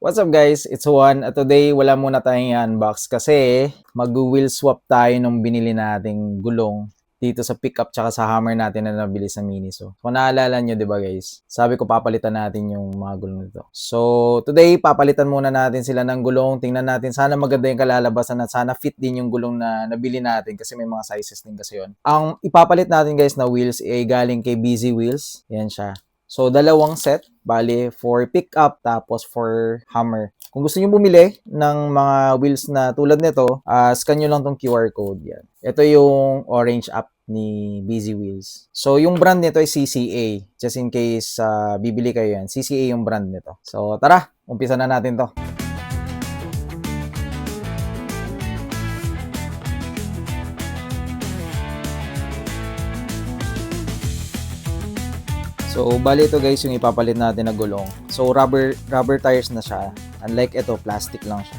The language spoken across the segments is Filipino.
What's up guys? It's Juan. At today, wala muna tayong i-unbox kasi mag-wheel swap tayo nung binili nating gulong dito sa pickup tsaka sa hammer natin na nabili sa Miniso. Kung naalala nyo, di ba guys? Sabi ko papalitan natin yung mga gulong nito. So, today, papalitan muna natin sila ng gulong. Tingnan natin, sana maganda yung kalalabasan at sana fit din yung gulong na nabili natin kasi may mga sizes din kasi yon. Ang ipapalit natin guys na wheels ay galing kay Busy Wheels. Yan siya. So, dalawang set, bali, for pickup, tapos for hammer. Kung gusto niyo bumili ng mga wheels na tulad nito, scan nyo lang tong QR code. Yan. Ito yung orange app ni Busy Wheels. So, yung brand nito ay CCA. Just in case bibili kayo yan. CCA yung brand nito. So, tara, umpisa na natin to. So, bali ito guys yung ipapalit natin na gulong. So, rubber tires na siya. Unlike ito, plastic lang siya.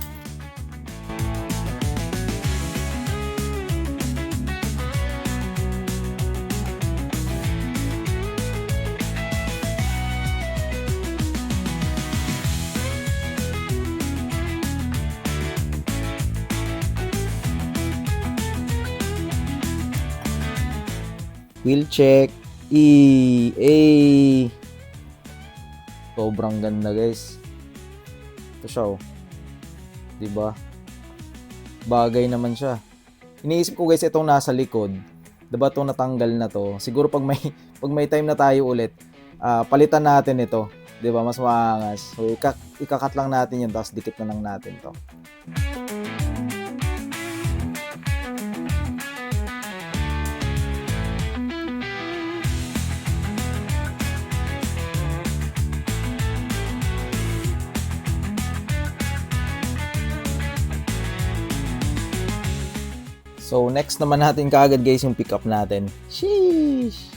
Wheel check. Sobrang ganda guys. Ito siya oh. 'Di ba? Bagay naman siya. Iniisip ko guys itong nasa likod. 'Di ba itong natanggal na to? Siguro pag may time na tayo ulit, palitan natin ito. 'Di ba? Mas maangas. So ikakat lang natin 'yan tapos dikit na lang natin 'to. So, next naman natin kaagad guys yung pickup natin. Sheesh!